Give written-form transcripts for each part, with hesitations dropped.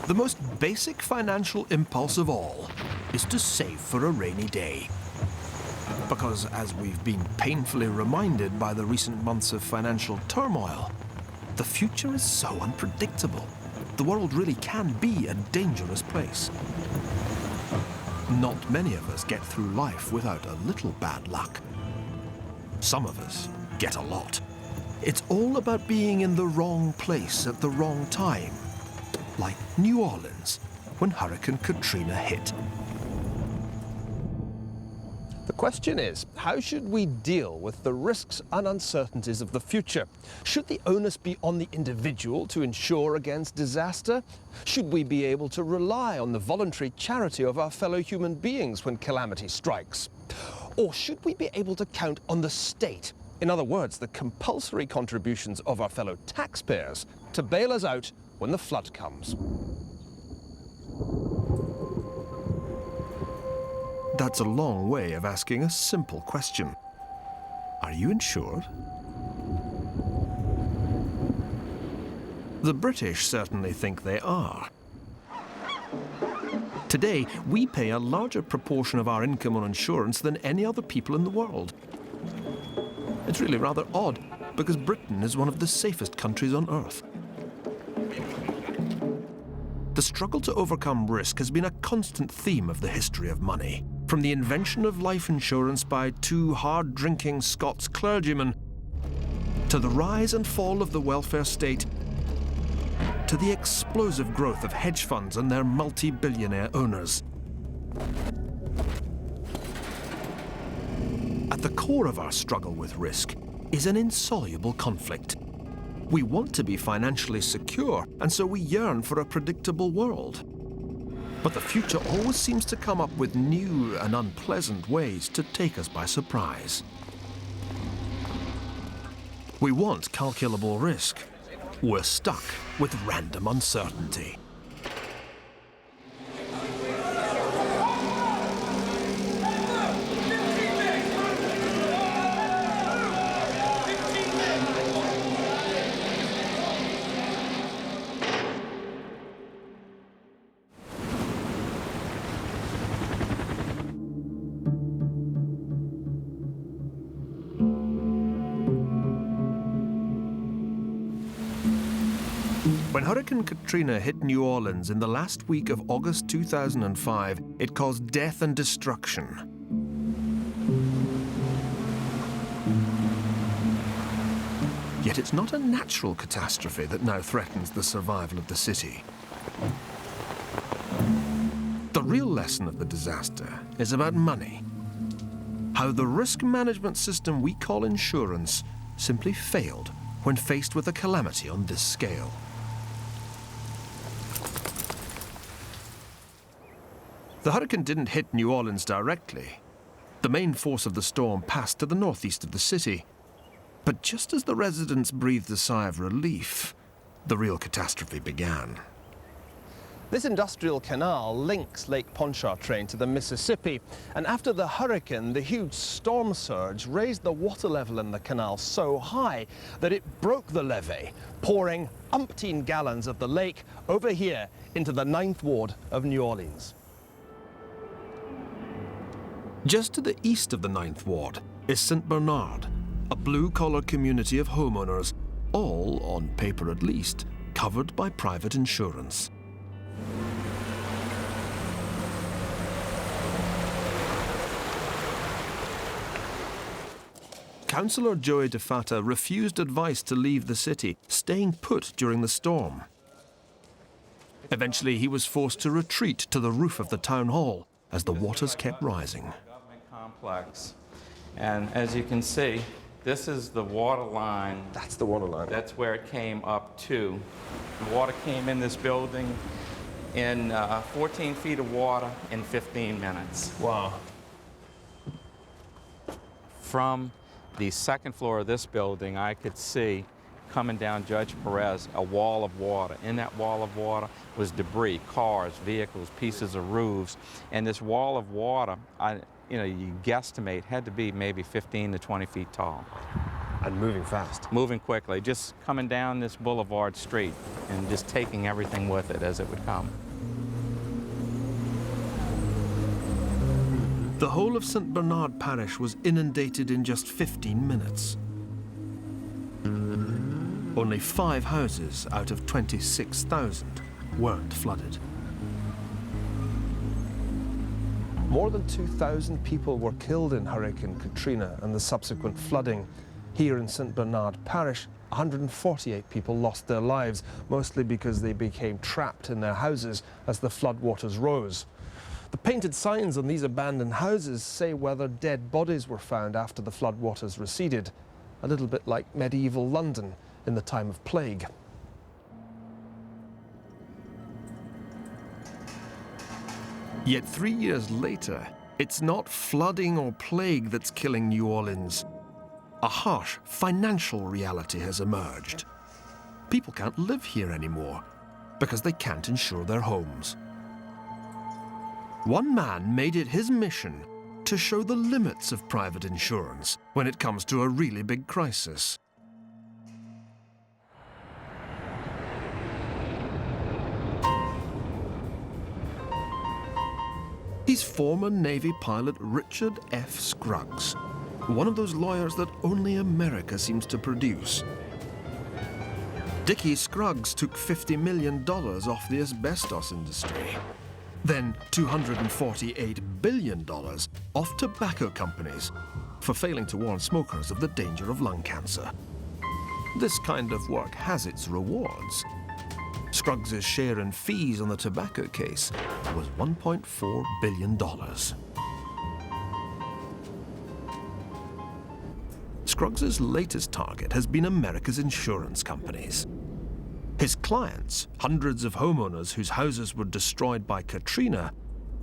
The most basic financial impulse of all is to save for a rainy day. Because, as we've been painfully reminded by the recent months of financial turmoil, the future is so unpredictable. The world really can be a dangerous place. Not many of us get through life without a little bad luck. Some of us get a lot. It's all about being in the wrong place at the wrong time, like New Orleans when Hurricane Katrina hit. The question is, how should we deal with the risks and uncertainties of the future? Should the onus be on the individual to insure against disaster? Should we be able to rely on the voluntary charity of our fellow human beings when calamity strikes? Or should we be able to count on the state, in other words, the compulsory contributions of our fellow taxpayers, to bail us out when the flood comes? That's a long way of asking a simple question. Are you insured? The British certainly think they are. Today, we pay a larger proportion of our income on insurance than any other people in the world. It's really rather odd, because Britain is one of the safest countries on earth. The struggle to overcome risk has been a constant theme of the history of money. From the invention of life insurance by two hard-drinking Scots clergymen, to the rise and fall of the welfare state, to the explosive growth of hedge funds and their multi-billionaire owners. At the core of our struggle with risk is an insoluble conflict. We want to be financially secure, and so we yearn for a predictable world. But the future always seems to come up with new and unpleasant ways to take us by surprise. We want calculable risk. We're stuck with random uncertainty. When Hurricane Katrina hit New Orleans in the last week of August 2005, it caused death and destruction. Yet it's not a natural catastrophe that now threatens the survival of the city. The real lesson of the disaster is about money. How the risk management system we call insurance simply failed when faced with a calamity on this scale. The hurricane didn't hit New Orleans directly. The main force of the storm passed to the northeast of the city. But just as the residents breathed a sigh of relief, the real catastrophe began. This industrial canal links Lake Pontchartrain to the Mississippi, and after the hurricane, the huge storm surge raised the water level in the canal so high that it broke the levee, pouring umpteen gallons of the lake over here into the 9th Ward of New Orleans. Just to the east of the 9th Ward is St. Bernard, a blue-collar community of homeowners, all, on paper at least, covered by private insurance. Councillor Joey DeFata refused advice to leave the city, staying put during the storm. Eventually, he was forced to retreat to the roof of the town hall as the waters kept rising. Complex. And as you can see, this is the water line. That's the water line. That's where it came up to. The water came in this building in 14 feet of water in 15 minutes. Wow. From the 2nd floor of this building, I could see coming down Judge Perez a wall of water. In that wall of water was debris, cars, vehicles, pieces of roofs. And this wall of water, you guesstimate, had to be maybe 15 to 20 feet tall. And moving fast. Moving quickly, just coming down this boulevard street and just taking everything with it as it would come. The whole of St. Bernard Parish was inundated in just 15 minutes. Only 5 houses out of 26,000 weren't flooded. More than 2,000 people were killed in Hurricane Katrina and the subsequent flooding. Here in St. Bernard Parish, 148 people lost their lives, mostly because they became trapped in their houses as the floodwaters rose. The painted signs on these abandoned houses say whether dead bodies were found after the floodwaters receded, a little bit like medieval London in the time of plague. Yet 3 years later, it's not flooding or plague that's killing New Orleans. A harsh financial reality has emerged. People can't live here anymore because they can't insure their homes. One man made it his mission to show the limits of private insurance when it comes to a really big crisis. He's former Navy pilot Richard F. Scruggs, one of those lawyers that only America seems to produce. Dickie Scruggs took $50 million off the asbestos industry, then $248 billion off tobacco companies for failing to warn smokers of the danger of lung cancer. This kind of work has its rewards. Scruggs' share in fees on the tobacco case was $1.4 billion. Scruggs' latest target has been America's insurance companies. His clients, hundreds of homeowners whose houses were destroyed by Katrina,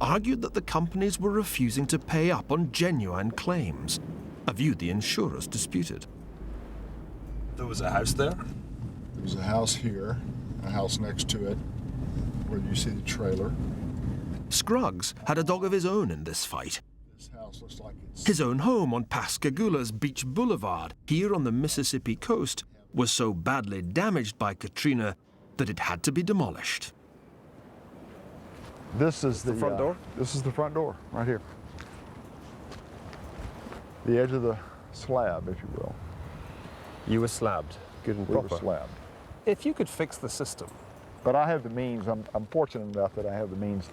argued that the companies were refusing to pay up on genuine claims, a view the insurers disputed. There was a house there? There was a house here, a house next to it, where you see the trailer. Scruggs had a dog of his own in this fight. This house looks like it's... His own home on Pascagoula's Beach Boulevard, here on the Mississippi coast, was so badly damaged by Katrina that it had to be demolished. This is the front door? This is the front door, right here. The edge of the slab, if you will. You were slabbed, good and We proper. were slabbed. If you could fix the system, But I have the means, I'm fortunate enough that I have the means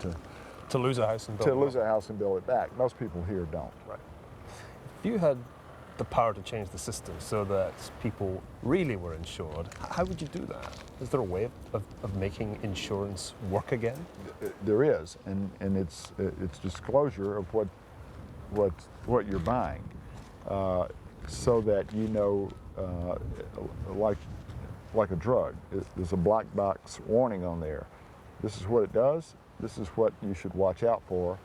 to lose a house and build to it lose up. a house and build it back. Most people here don't. Right. If you had the power to change the system so that people really were insured, how would you do that? Is there a way of making insurance work again? There is, and it's disclosure of what you're buying, so that you know, like a drug. There's a black box warning on there. This is what it does. This is what you should watch out for,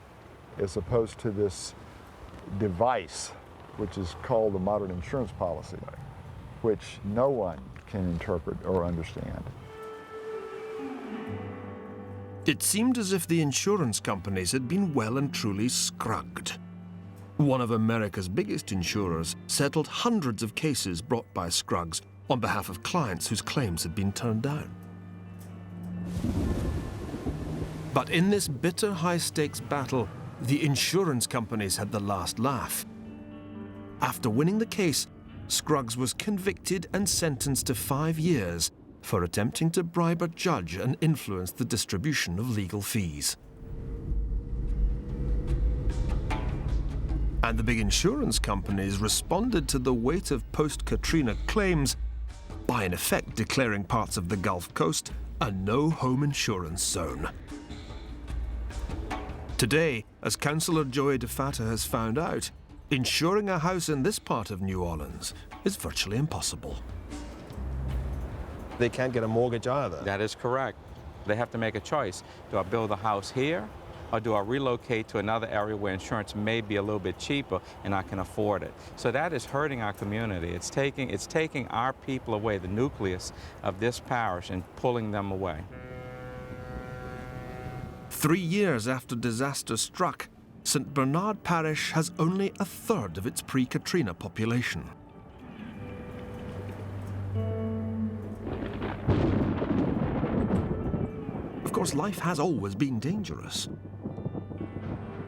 as opposed to this device, which is called the modern insurance policy, which no one can interpret or understand. It seemed as if the insurance companies had been well and truly scrugged. One of America's biggest insurers settled hundreds of cases brought by Scruggs on behalf of clients whose claims had been turned down. But in this bitter high-stakes battle, the insurance companies had the last laugh. After winning the case, Scruggs was convicted and sentenced to 5 years for attempting to bribe a judge and influence the distribution of legal fees. And the big insurance companies responded to the weight of post-Katrina claims by in effect declaring parts of the Gulf Coast a no-home insurance zone. Today, as Councillor Joey DeFatta has found out, insuring a house in this part of New Orleans is virtually impossible. They can't get a mortgage either. That is correct. They have to make a choice. Do I build a house here, or do I relocate to another area where insurance may be a little bit cheaper and I can afford it? So that is hurting our community. It's taking our people away, the nucleus of this parish, and pulling them away. 3 years after disaster struck, St. Bernard Parish has only a third of its pre-Katrina population. course, life has always been dangerous.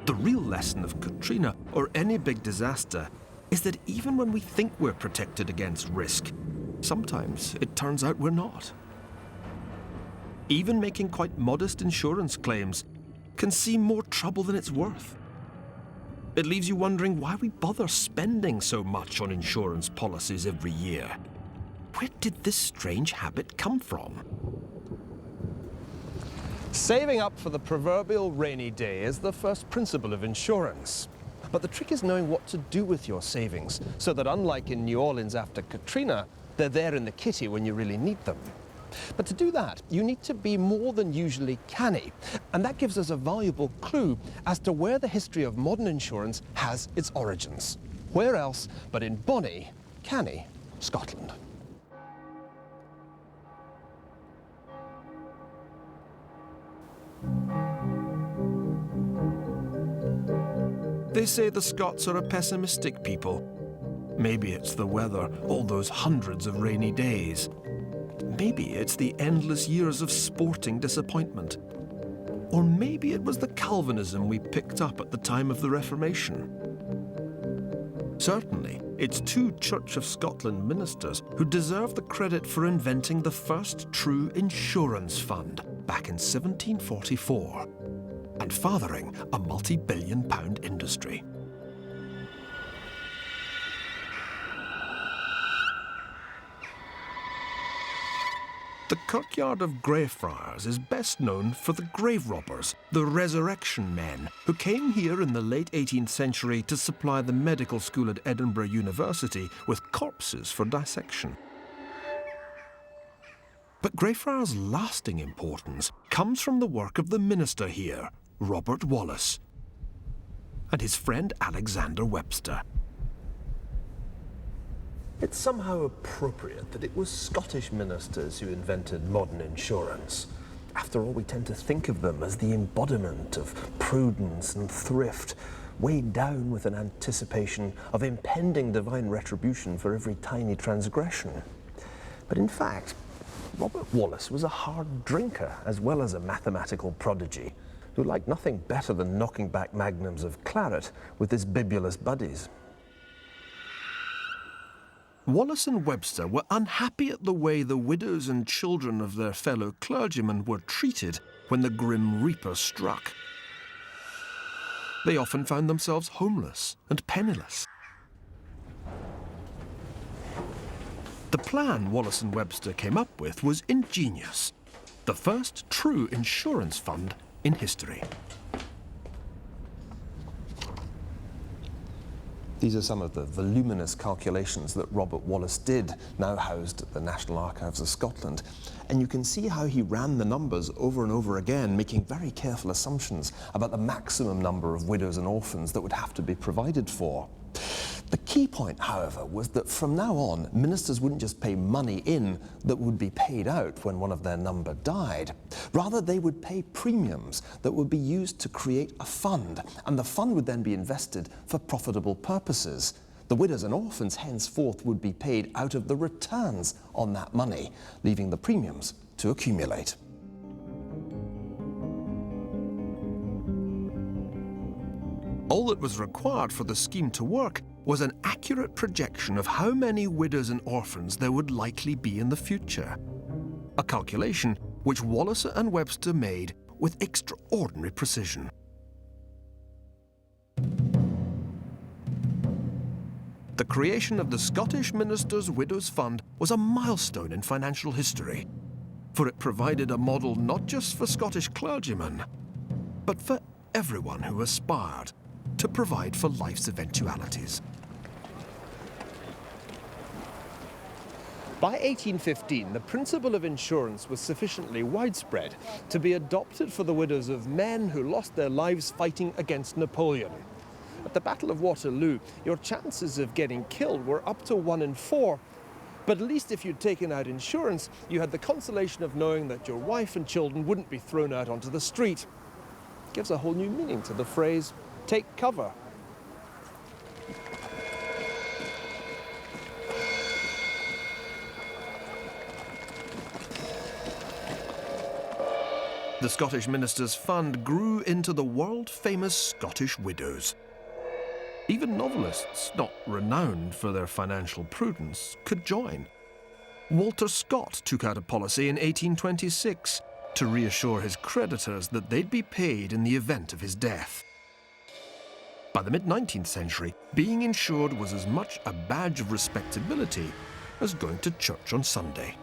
The real lesson of Katrina, or any big disaster, is that even when we think we're protected against risk, sometimes it turns out we're not. Even making quite modest insurance claims can seem more trouble than it's worth. It leaves you wondering why we bother spending so much on insurance policies every year. Where did this strange habit come from? Saving up for the proverbial rainy day is the first principle of insurance. But the trick is knowing what to do with your savings, so that unlike in New Orleans after Katrina, they're there in the kitty when you really need them. But to do that, you need to be more than usually canny. And that gives us a valuable clue as to where the history of modern insurance has its origins. Where else but in bonny, canny Scotland. They say the Scots are a pessimistic people. Maybe it's the weather, all those hundreds of rainy days. Maybe it's the endless years of sporting disappointment. Or maybe it was the Calvinism we picked up at the time of the Reformation. Certainly, it's two Church of Scotland ministers who deserve the credit for inventing the first true insurance fund back in 1744 and fathering a multi-billion-pound industry. The kirkyard of Greyfriars is best known for the grave robbers, the resurrection men, who came here in the late 18th century to supply the medical school at Edinburgh University with corpses for dissection. But Greyfriars' lasting importance comes from the work of the minister here, Robert Wallace, and his friend Alexander Webster. It's somehow appropriate that it was Scottish ministers who invented modern insurance. After all, we tend to think of them as the embodiment of prudence and thrift, weighed down with an anticipation of impending divine retribution for every tiny transgression. But in fact, Robert Wallace was a hard drinker as well as a mathematical prodigy who liked nothing better than knocking back magnums of claret with his bibulous buddies. Wallace and Webster were unhappy at the way the widows and children of their fellow clergymen were treated when the grim reaper struck. They often found themselves homeless and penniless. The plan Wallace and Webster came up with was ingenious. The first true insurance fund in history. These are some of the voluminous calculations that Robert Wallace did, now housed at the National Archives of Scotland. And you can see how he ran the numbers over and over again, making very careful assumptions about the maximum number of widows and orphans that would have to be provided for. The key point, however, was that from now on, ministers wouldn't just pay money in that would be paid out when one of their number died. Rather, they would pay premiums that would be used to create a fund, and the fund would then be invested for profitable purposes. The widows and orphans henceforth would be paid out of the returns on that money, leaving the premiums to accumulate. All that was required for the scheme to work was an accurate projection of how many widows and orphans there would likely be in the future. A calculation which Wallace and Webster made with extraordinary precision. The creation of the Scottish Ministers' Widows' Fund was a milestone in financial history, for it provided a model not just for Scottish clergymen, but for everyone who aspired to provide for life's eventualities. By 1815, the principle of insurance was sufficiently widespread to be adopted for the widows of men who lost their lives fighting against Napoleon. At the Battle of Waterloo, your chances of getting killed were up to 1 in 4. But at least if you'd taken out insurance, you had the consolation of knowing that your wife and children wouldn't be thrown out onto the street. It gives a whole new meaning to the phrase, take cover. The Scottish Ministers' Fund grew into the world-famous Scottish Widows. Even novelists, not renowned for their financial prudence, could join. Walter Scott took out a policy in 1826 to reassure his creditors that they'd be paid in the event of his death. By the mid-19th century, being insured was as much a badge of respectability as going to church on Sunday.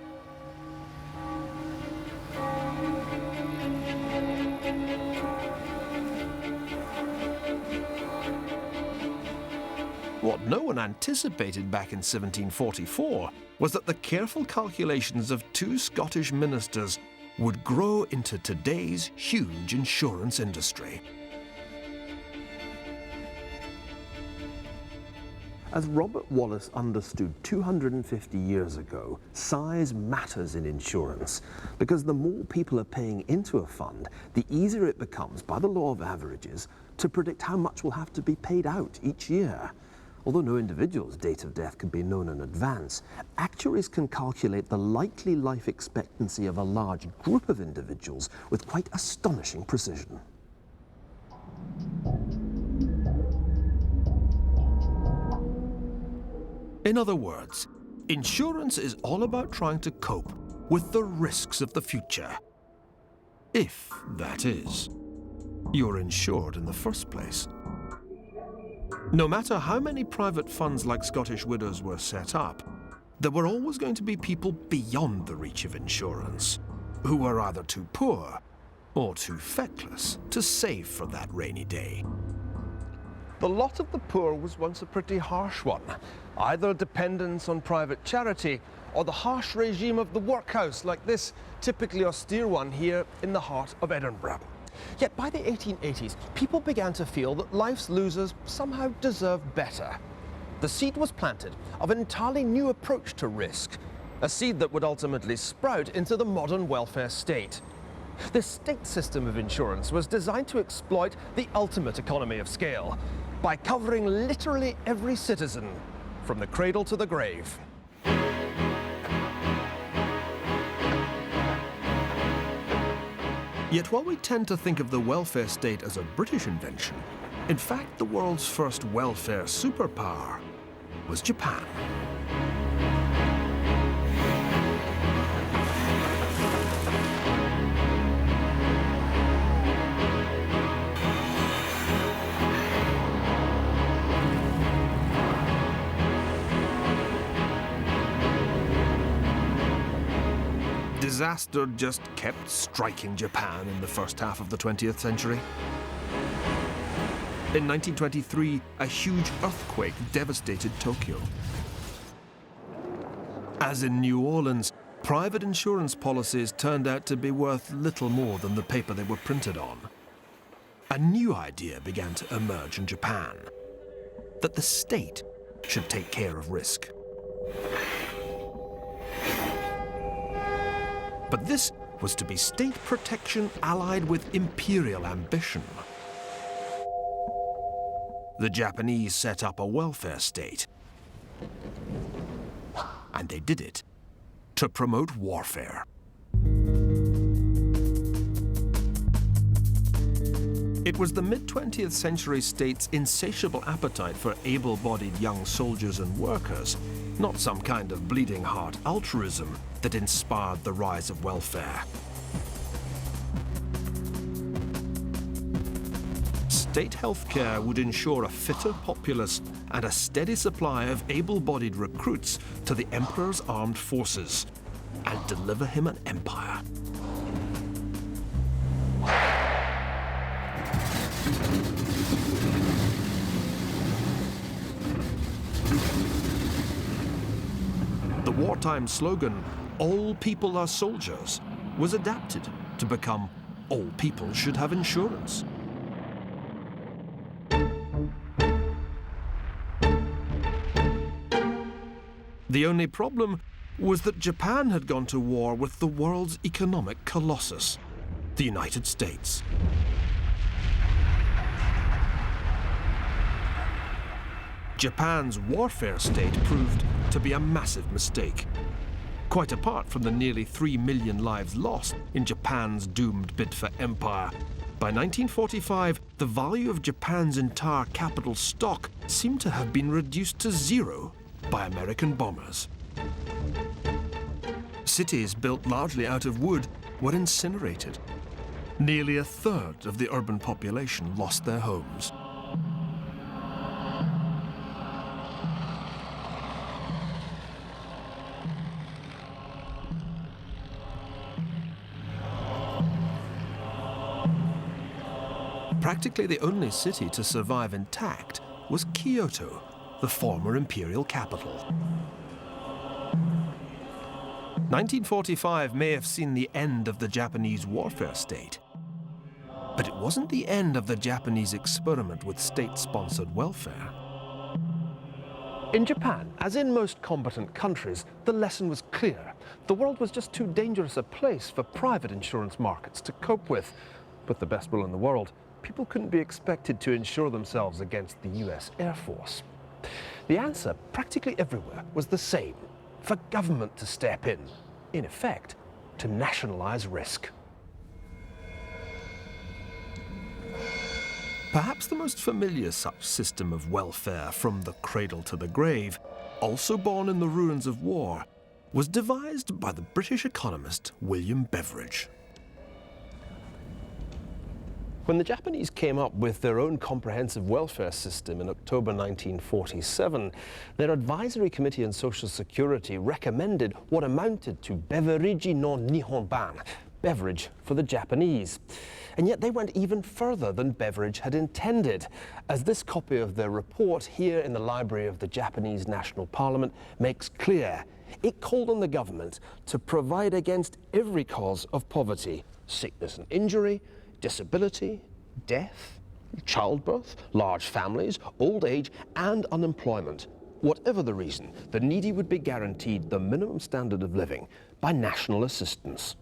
What no one anticipated back in 1744 was that the careful calculations of two Scottish ministers would grow into today's huge insurance industry. As Robert Wallace understood 250 years ago, size matters in insurance because the more people are paying into a fund, the easier it becomes, by the law of averages, to predict how much will have to be paid out each year. Although no individual's date of death can be known in advance, actuaries can calculate the likely life expectancy of a large group of individuals with quite astonishing precision. In other words, insurance is all about trying to cope with the risks of the future. If, that is, you're insured in the first place. No matter how many private funds like Scottish Widows were set up, there were always going to be people beyond the reach of insurance, who were either too poor or too feckless to save for that rainy day. The lot of the poor was once a pretty harsh one, either dependence on private charity or the harsh regime of the workhouse, like this typically austere one here in the heart of Edinburgh. Yet by the 1880s, people began to feel that life's losers somehow deserved better. The seed was planted of an entirely new approach to risk, a seed that would ultimately sprout into the modern welfare state. This state system of insurance was designed to exploit the ultimate economy of scale by covering literally every citizen, from the cradle to the grave. Yet while we tend to think of the welfare state as a British invention, in fact the world's first welfare superpower was Japan. Disaster just kept striking Japan in the first half of the 20th century. In 1923, a huge earthquake devastated Tokyo. As in New Orleans, private insurance policies turned out to be worth little more than the paper they were printed on. A new idea began to emerge in Japan, that the state should take care of risk. But this was to be state protection allied with imperial ambition. The Japanese set up a welfare state. And they did it to promote warfare. It was the mid-20th century state's insatiable appetite for able-bodied young soldiers and workers, not some kind of bleeding heart altruism, that inspired the rise of welfare. State healthcare would ensure a fitter populace and a steady supply of able-bodied recruits to the emperor's armed forces, and deliver him an empire. The wartime slogan, "All people are soldiers," was adapted to become "All people should have insurance." The only problem was that Japan had gone to war with the world's economic colossus, the United States. Japan's warfare state proved to be a massive mistake. Quite apart from the nearly 3 million lives lost in Japan's doomed bid for empire, by 1945, the value of Japan's entire capital stock seemed to have been reduced to zero by American bombers. Cities built largely out of wood were incinerated. Nearly a third of the urban population lost their homes. Practically the only city to survive intact was Kyoto, the former imperial capital. 1945 may have seen the end of the Japanese warfare state, but it wasn't the end of the Japanese experiment with state-sponsored welfare. In Japan, as in most combatant countries, the lesson was clear. The world was just too dangerous a place for private insurance markets to cope with. With the best will in the world, people couldn't be expected to insure themselves against the US Air Force. The answer, practically everywhere, was the same: for government to step in effect, to nationalize risk. Perhaps the most familiar such system of welfare from the cradle to the grave, also born in the ruins of war, was devised by the British economist William Beveridge. When the Japanese came up with their own comprehensive welfare system in October 1947, their Advisory Committee on Social Security recommended what amounted to Beveridge no Nihonban, Beveridge for the Japanese. And yet they went even further than Beveridge had intended, as this copy of their report here in the library of the Japanese National Parliament makes clear. It called on the government to provide against every cause of poverty: sickness and injury, disability, death, childbirth, large families, old age, and unemployment. Whatever the reason, the needy would be guaranteed the minimum standard of living by national assistance.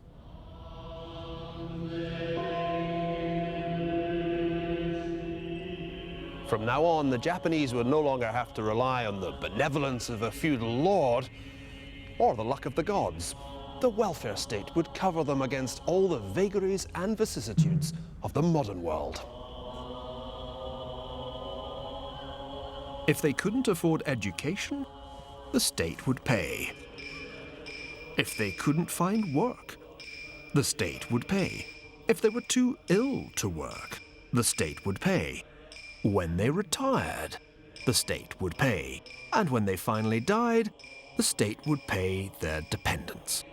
From now on, the Japanese would no longer have to rely on the benevolence of a feudal lord or the luck of the gods. The welfare state would cover them against all the vagaries and vicissitudes of the modern world. If they couldn't afford education, the state would pay. If they couldn't find work, the state would pay. If they were too ill to work, the state would pay. When they retired, the state would pay. And when they finally died, the state would pay their dependents.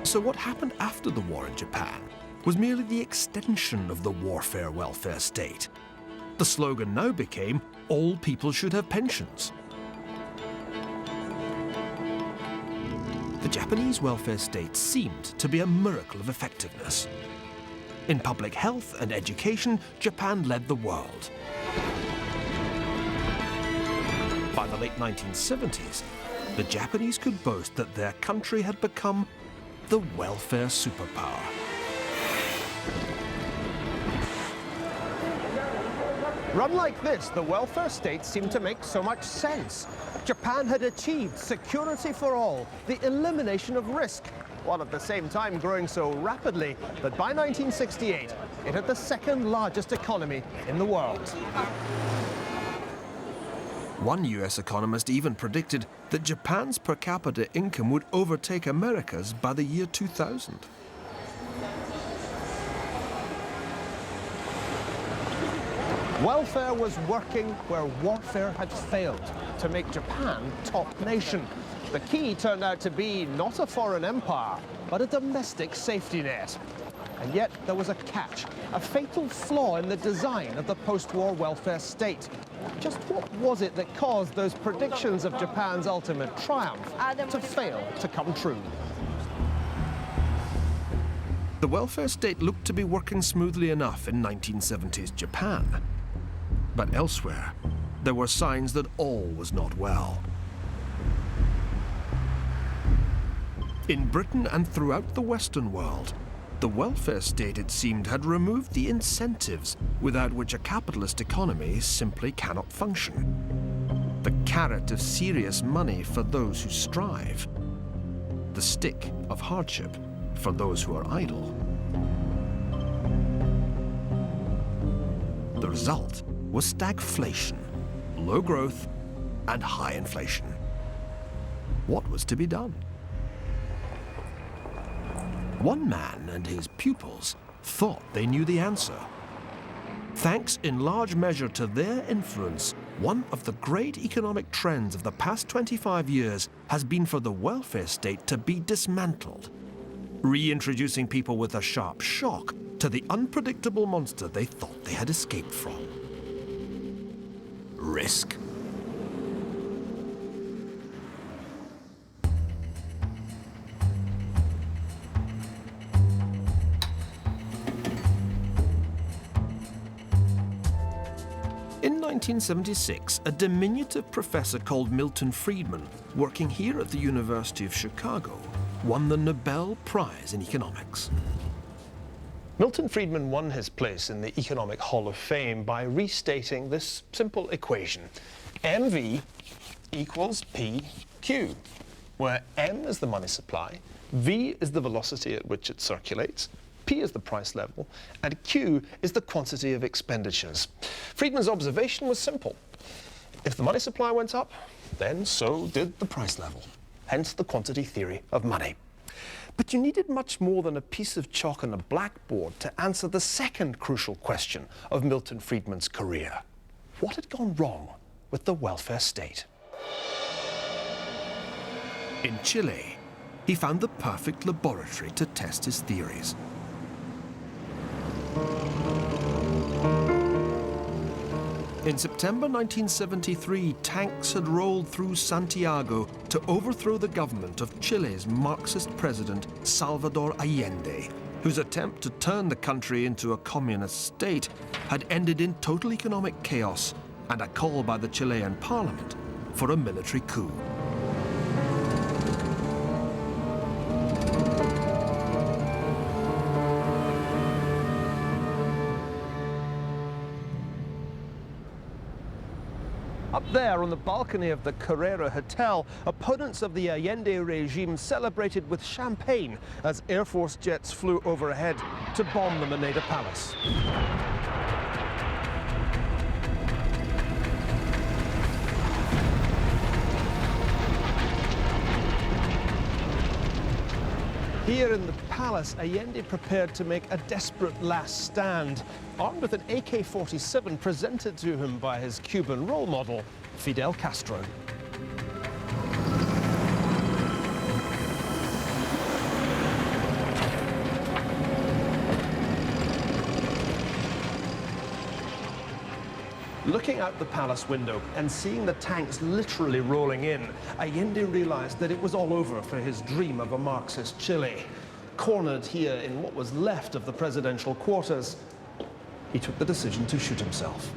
So what happened after the war in Japan was merely the extension of the warfare welfare state. The slogan now became, all people should have pensions. The Japanese welfare state seemed to be a miracle of effectiveness. In public health and education, Japan led the world. By the late 1970s, the Japanese could boast that their country had become the welfare superpower. Run like this, the welfare state seemed to make so much sense. Japan had achieved security for all, the elimination of risk, while at the same time growing so rapidly that by 1968, it had the second largest economy in the world. One US economist even predicted that Japan's per capita income would overtake America's by the year 2000. Welfare was working where warfare had failed to make Japan top nation. The key turned out to be not a foreign empire, but a domestic safety net. And yet there was a catch, a fatal flaw in the design of the post-war welfare state. Just what was it that caused those predictions of Japan's ultimate triumph to fail to come true? The welfare state looked to be working smoothly enough in 1970s Japan. But elsewhere, there were signs that all was not well. In Britain and throughout the Western world, The welfare state, it seemed, had removed the incentives without which a capitalist economy simply cannot function. The carrot of serious money for those who strive. The stick of hardship for those who are idle. The result was stagflation, low growth, and high inflation. What was to be done? One man and his pupils thought they knew the answer. Thanks in large measure to their influence, one of the great economic trends of the past 25 years has been for the welfare state to be dismantled, reintroducing people with a sharp shock to the unpredictable monster they thought they had escaped from. Risk. In 1976, a diminutive professor called Milton Friedman, working here at the University of Chicago, won the Nobel Prize in Economics. Milton Friedman won his place in the Economic Hall of Fame by restating this simple equation. MV equals PQ, where M is the money supply, V is the velocity at which it circulates, P is the price level, and Q is the quantity of expenditures. Friedman's observation was simple. If the money supply went up, then so did the price level. Hence the quantity theory of money. But you needed much more than a piece of chalk and a blackboard to answer the second crucial question of Milton Friedman's career. What had gone wrong with the welfare state? In Chile, he found the perfect laboratory to test his theories. In September 1973, tanks had rolled through Santiago to overthrow the government of Chile's Marxist president, Salvador Allende, whose attempt to turn the country into a communist state had ended in total economic chaos and a call by the Chilean parliament for a military coup. Up there on the balcony of the Carrera Hotel, opponents of the Allende regime celebrated with champagne as Air Force jets flew overhead to bomb the Moneda Palace. Here in the palace, Allende prepared to make a desperate last stand, armed with an AK-47 presented to him by his Cuban role model, Fidel Castro. Looking out the palace window and seeing the tanks literally rolling in, Allende realized that it was all over for his dream of a Marxist Chile. Cornered here in what was left of the presidential quarters, he took the decision to shoot himself.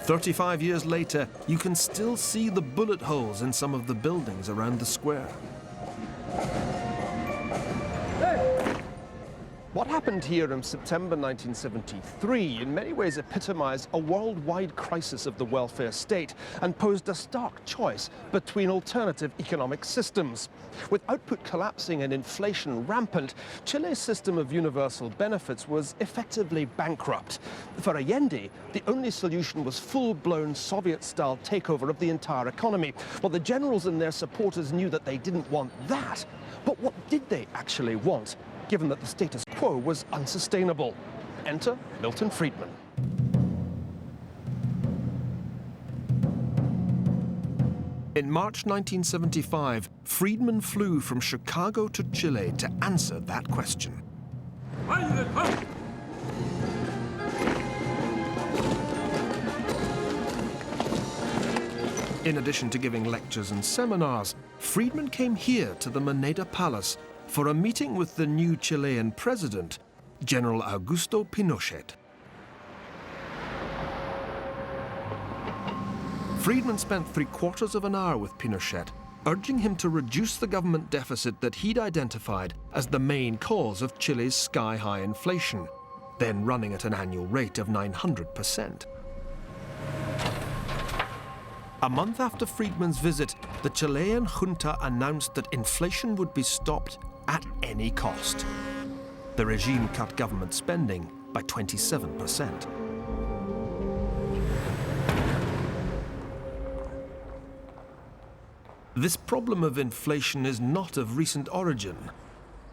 "35 years later, you can still see the bullet holes in some of the buildings around the square. What happened here in September 1973 in many ways epitomized a worldwide crisis of the welfare state and posed a stark choice between alternative economic systems. With output collapsing and inflation rampant, Chile's system of universal benefits was effectively bankrupt. For Allende, the only solution was full-blown Soviet-style takeover of the entire economy. Well, the generals and their supporters knew that they didn't want that. But what did they actually want, given that the status quo was unsustainable? Enter Milton Friedman. In March 1975, Friedman flew from Chicago to Chile to answer that question. In addition to giving lectures and seminars, Friedman came here to the Moneda Palace for a meeting with the new Chilean president, General Augusto Pinochet. Friedman spent 3/4 of an hour with Pinochet, urging him to reduce the government deficit that he'd identified as the main cause of Chile's sky-high inflation, then running at an annual rate of 900%. A month after Friedman's visit, the Chilean junta announced that inflation would be stopped at any cost. The regime cut government spending by 27%. This problem of inflation is not of recent origin.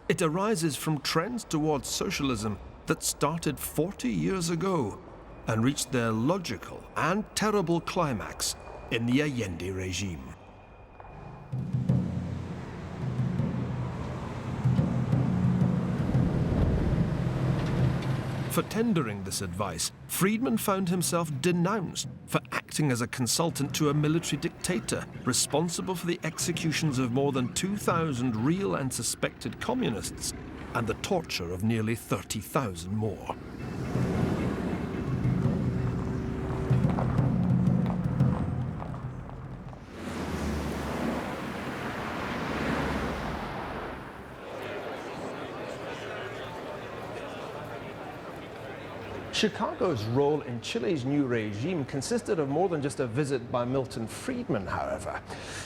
It arises from trends towards socialism that started 40 years ago and reached their logical and terrible climax in the Allende regime. For tendering this advice, Friedman found himself denounced for acting as a consultant to a military dictator responsible for the executions of more than 2,000 real and suspected communists and the torture of nearly 30,000 more. Chicago's role in Chile's new regime consisted of more than just a visit by Milton Friedman, however.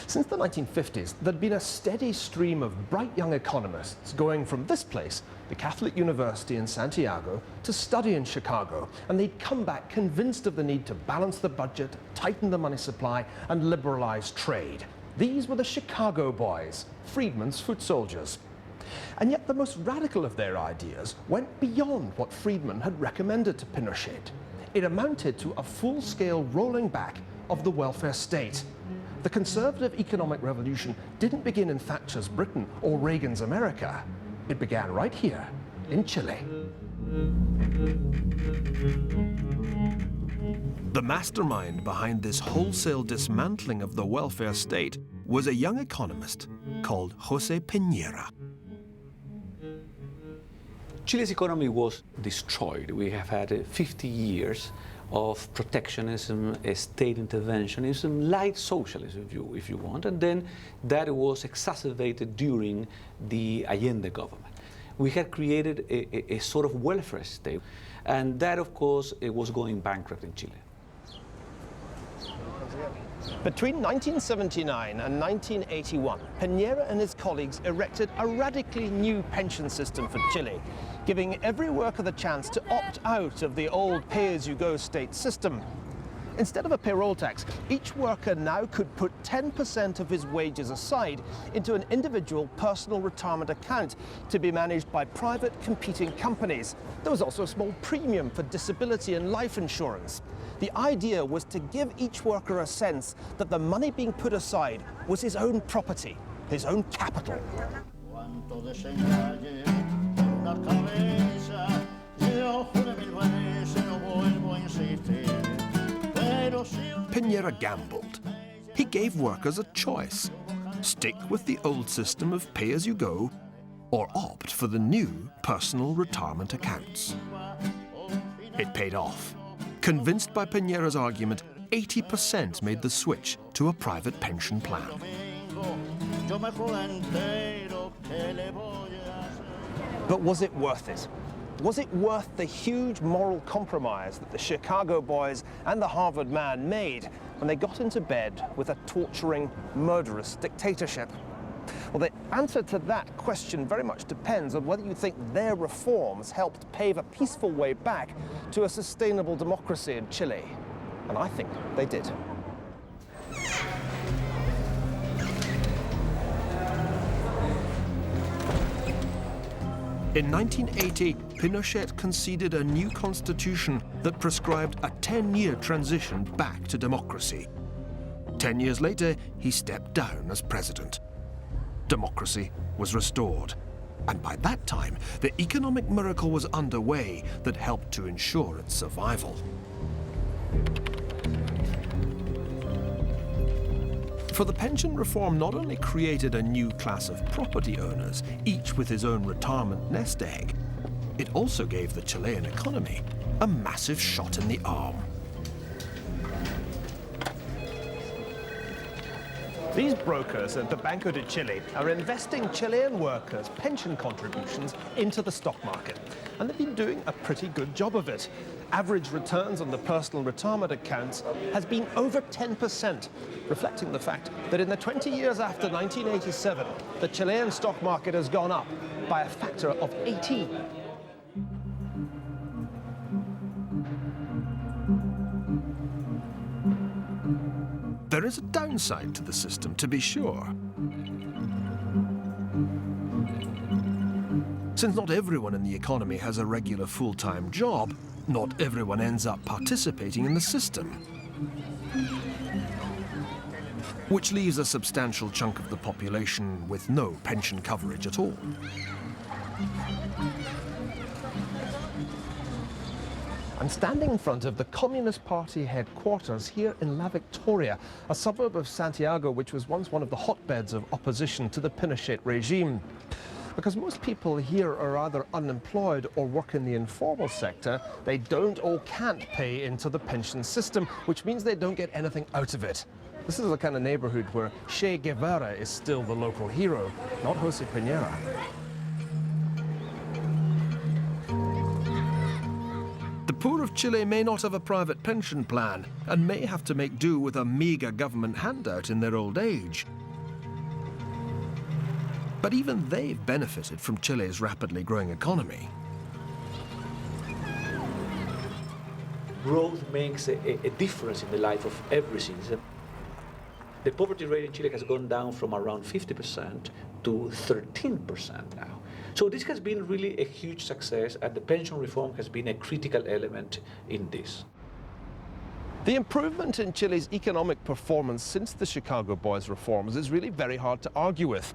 Since the 1950s, there'd been a steady stream of bright young economists going from this place, the Catholic University in Santiago, to study in Chicago, and they'd come back convinced of the need to balance the budget, tighten the money supply, and liberalize trade. These were the Chicago boys, Friedman's foot soldiers. And yet the most radical of their ideas went beyond what Friedman had recommended to Pinochet. It amounted to a full-scale rolling back of the welfare state. The conservative economic revolution didn't begin in Thatcher's Britain or Reagan's America. It began right here in Chile. The mastermind behind this wholesale dismantling of the welfare state was a young economist called José Piñera. Chile's economy was destroyed. We have had 50 years of protectionism, state interventionism, light socialism, if you want, and then that was exacerbated during the Allende government. We had created a sort of welfare state, and that, of course, it was going bankrupt in Chile. Between 1979 and 1981, Piñera and his colleagues erected a radically new pension system for Chile, giving every worker the chance to opt out of the old pay-as-you-go state system. Instead of a payroll tax, each worker now could put 10% of his wages aside into an individual personal retirement account to be managed by private competing companies. There was also a small premium for disability and life insurance. The idea was to give each worker a sense that the money being put aside was his own property, his own capital. Piñera gambled. He gave workers a choice: stick with the old system of pay-as-you-go or opt for the new personal retirement accounts. It paid off. Convinced by Piñera's argument, 80% made the switch to a private pension plan. But was it worth it? Was it worth the huge moral compromise that the Chicago boys and the Harvard man made when they got into bed with a torturing, murderous dictatorship? Well, the answer to that question very much depends on whether you think their reforms helped pave a peaceful way back to a sustainable democracy in Chile. And I think they did. In 1980, Pinochet conceded a new constitution that prescribed a 10-year transition back to democracy. 10 years later, he stepped down as president. Democracy was restored. And by that time, the economic miracle was underway that helped to ensure its survival. For the pension reform not only created a new class of property owners, each with his own retirement nest egg, it also gave the Chilean economy a massive shot in the arm. These brokers at the Banco de Chile are investing Chilean workers' pension contributions into the stock market. And they've been doing a pretty good job of it. Average returns on the personal retirement accounts has been over 10%, reflecting the fact that in the 20 years after 1987, the Chilean stock market has gone up by a factor of 18. There is a downside to the system, to be sure. Since not everyone in the economy has a regular full-time job, not everyone ends up participating in the system, which leaves a substantial chunk of the population with no pension coverage at all. I'm standing in front of the Communist Party headquarters here in La Victoria, a suburb of Santiago which was once one of the hotbeds of opposition to the Pinochet regime. Because most people here are either unemployed or work in the informal sector, they don't or can't pay into the pension system, which means they don't get anything out of it. This is the kind of neighborhood where Che Guevara is still the local hero, not Jose Piñera. The poor of Chile may not have a private pension plan and may have to make do with a meagre government handout in their old age. But even they've benefited from Chile's rapidly growing economy. Growth makes a difference in the life of every citizen. The poverty rate in Chile has gone down from around 50% to 13% now. So this has been really a huge success, and the pension reform has been a critical element in this. The improvement in Chile's economic performance since the Chicago Boys reforms is really very hard to argue with.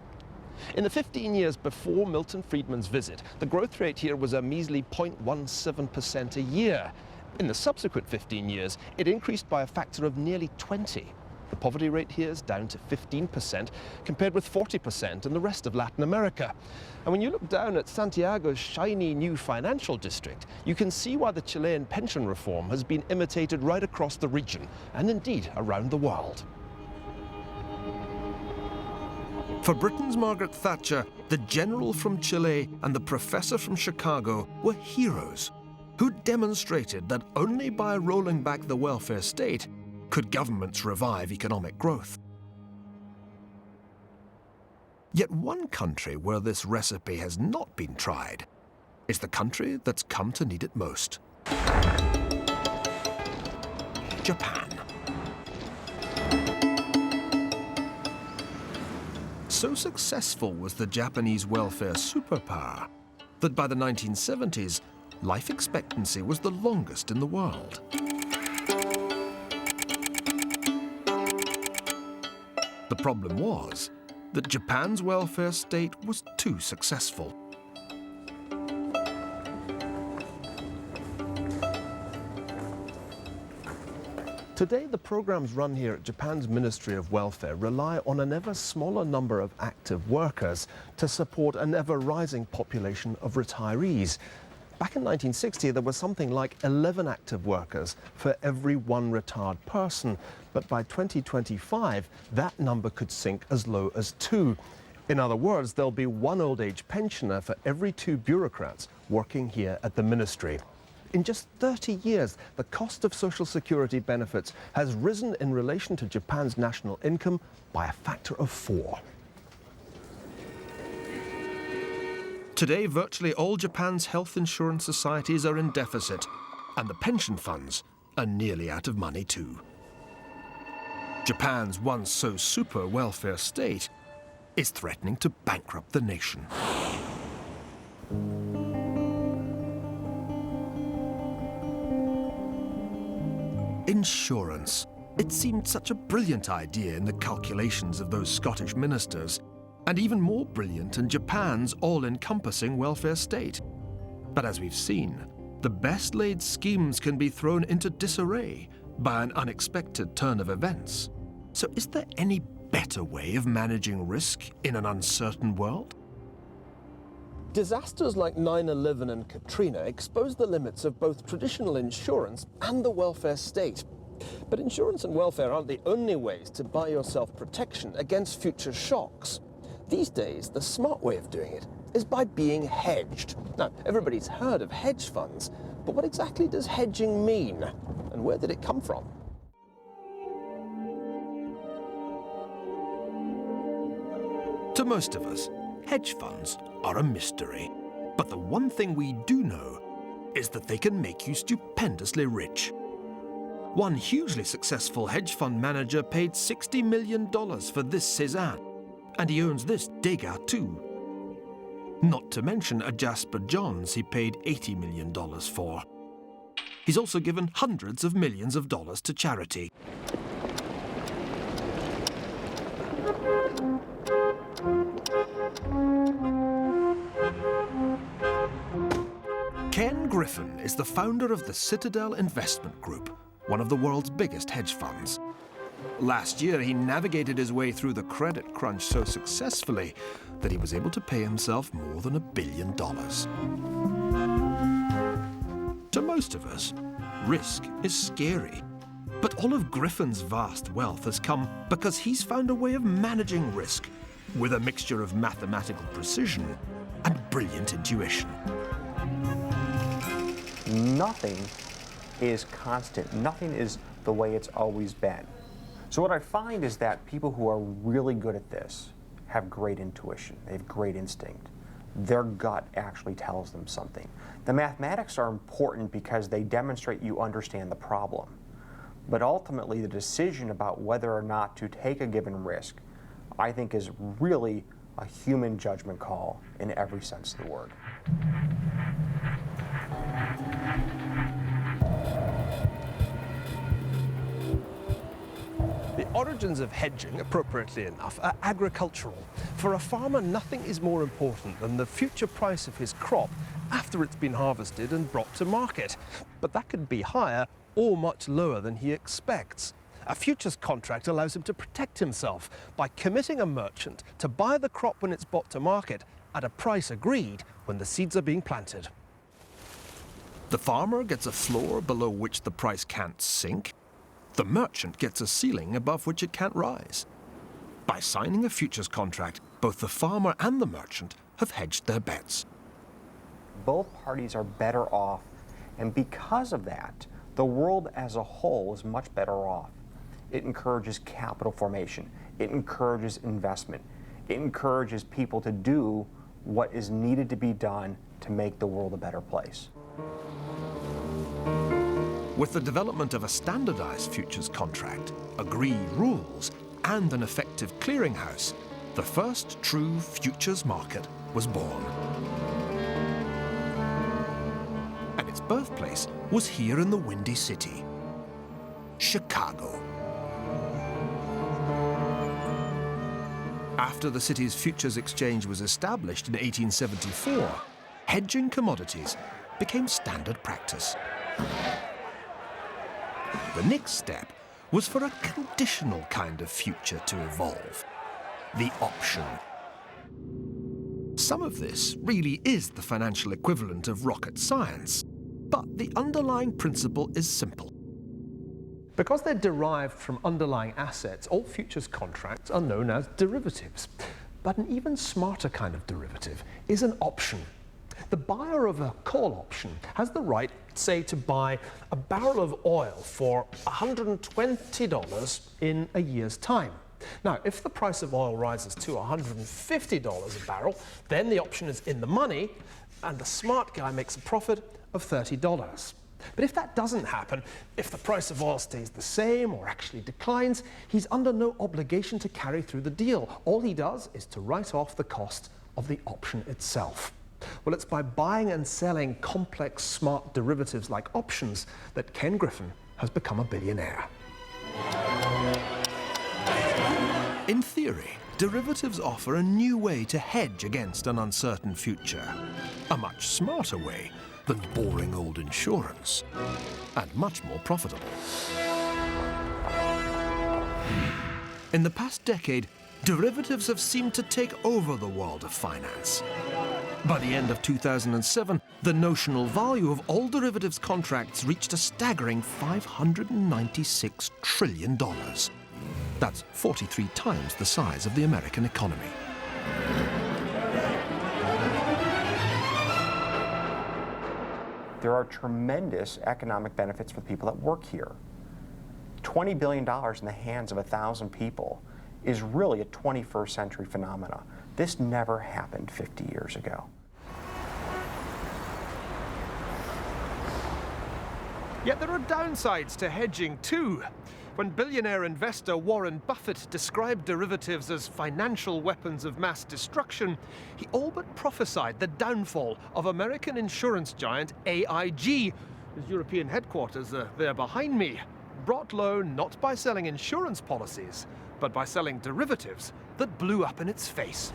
In the 15 years before Milton Friedman's visit, the growth rate here was a measly 0.17% a year. In the subsequent 15 years, it increased by a factor of nearly 20. The poverty rate here is down to 15%, compared with 40% in the rest of Latin America. And when you look down at Santiago's shiny new financial district, you can see why the Chilean pension reform has been imitated right across the region, and indeed around the world. For Britain's Margaret Thatcher, the general from Chile and the professor from Chicago were heroes who demonstrated that only by rolling back the welfare state could governments revive economic growth. Yet one country where this recipe has not been tried is the country that's come to need it most: Japan. So successful was the Japanese welfare superpower that by the 1970s, life expectancy was the longest in the world. The problem was that Japan's welfare state was too successful. Today, the programs run here at Japan's Ministry of Welfare rely on an ever smaller number of active workers to support an ever-rising population of retirees. Back in 1960, there was something like 11 active workers for every one retired person. But by 2025, that number could sink as low as 2. In other words, there'll be one old age pensioner for every 2 bureaucrats working here at the ministry. In just 30 years, the cost of Social Security benefits has risen in relation to Japan's national income by a factor of 4. Today, virtually all Japan's health insurance societies are in deficit, and the pension funds are nearly out of money too. Japan's once so super welfare state is threatening to bankrupt the nation. Insurance. It seemed such a brilliant idea in the calculations of those Scottish ministers, and even more brilliant in Japan's all-encompassing welfare state. But as we've seen, the best-laid schemes can be thrown into disarray by an unexpected turn of events. So is there any better way of managing risk in an uncertain world? Disasters like 9/11 and Katrina exposed the limits of both traditional insurance and the welfare state. But insurance and welfare aren't the only ways to buy yourself protection against future shocks. These days, the smart way of doing it is by being hedged. Now, everybody's heard of hedge funds, but what exactly does hedging mean? And where did it come from? To most of us, hedge funds are a mystery. But the one thing we do know is that they can make you stupendously rich. One hugely successful hedge fund manager paid $60 million for this Cézanne, and he owns this Degas too. Not to mention a Jasper Johns he paid $80 million for. He's also given hundreds of millions of dollars to charity. Ken Griffin is the founder of the Citadel Investment Group, one of the world's biggest hedge funds. Last year, he navigated his way through the credit crunch so successfully that he was able to pay himself more than $1 billion. To most of us, risk is scary. But all of Griffin's vast wealth has come because he's found a way of managing risk with a mixture of mathematical precision and brilliant intuition. Nothing is constant. Nothing is the way it's always been. So what I find is that people who are really good at this have great intuition. They have great instinct. Their gut actually tells them something. The mathematics are important because they demonstrate you understand the problem. But ultimately, the decision about whether or not to take a given risk, I think, is really a human judgment call in every sense of the word. The origins of hedging, appropriately enough, are agricultural. For a farmer, nothing is more important than the future price of his crop after it's been harvested and brought to market. But that could be higher or much lower than he expects. A futures contract allows him to protect himself by committing a merchant to buy the crop when it's brought to market at a price agreed when the seeds are being planted. The farmer gets a floor below which the price can't sink. The merchant gets a ceiling above which it can't rise. By signing a futures contract, both the farmer and the merchant have hedged their bets. Both parties are better off, and because of that, the world as a whole is much better off. It encourages capital formation. It encourages investment. It encourages people to do what is needed to be done to make the world a better place. With the development of a standardized futures contract, agreed rules, and an effective clearinghouse, the first true futures market was born. And its birthplace was here in the Windy City, Chicago. After the city's futures exchange was established in 1874, hedging commodities became standard practice. The next step was for a conditional kind of future to evolve, the option. Some of this really is the financial equivalent of rocket science, but the underlying principle is simple. Because they're derived from underlying assets, all futures contracts are known as derivatives. But an even smarter kind of derivative is an option. The buyer of a call option has the right, say, to buy a barrel of oil for $120 in a year's time. Now, if the price of oil rises to $150 a barrel, then the option is in the money, and the smart guy makes a profit of $30. But if that doesn't happen, if the price of oil stays the same or actually declines, he's under no obligation to carry through the deal. All he does is to write off the cost of the option itself. Well, it's by buying and selling complex, smart derivatives like options that Ken Griffin has become a billionaire. In theory, derivatives offer a new way to hedge against an uncertain future, a much smarter way than boring old insurance, and much more profitable. In the past decade, derivatives have seemed to take over the world of finance. By the end of 2007, the notional value of all derivatives contracts reached a staggering $596 trillion. That's 43 times the size of the American economy. There are tremendous economic benefits for the people that work here. $20 billion in the hands of 1,000 people is really a 21st century phenomena. This never happened 50 years ago. Yet there are downsides to hedging too. When billionaire investor Warren Buffett described derivatives as financial weapons of mass destruction, he all but prophesied the downfall of American insurance giant AIG, whose European headquarters are there behind me, brought low not by selling insurance policies, but by selling derivatives that blew up in its face.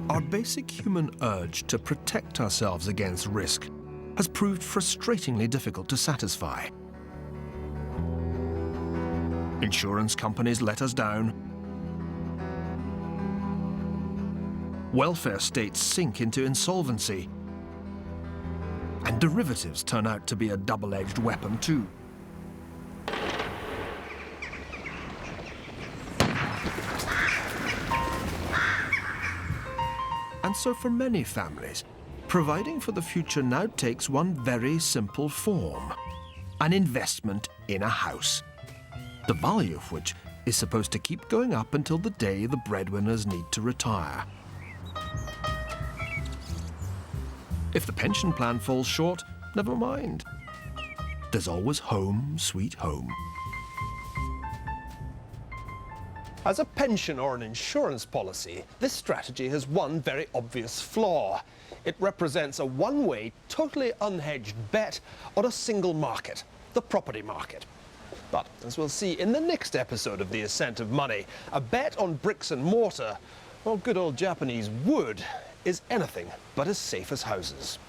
Our basic human urge to protect ourselves against risk has proved frustratingly difficult to satisfy. Insurance companies let us down. Welfare states sink into insolvency. And derivatives turn out to be a double-edged weapon too. And so for many families, providing for the future now takes one very simple form: an investment in a house, the value of which is supposed to keep going up until the day the breadwinners need to retire. If the pension plan falls short, never mind. There's always home, sweet home. As a pension or an insurance policy, this strategy has one very obvious flaw. It represents a one-way, totally unhedged bet on a single market, the property market. But, as we'll see in the next episode of The Ascent of Money, a bet on bricks and mortar, or good old Japanese wood, is anything but as safe as houses.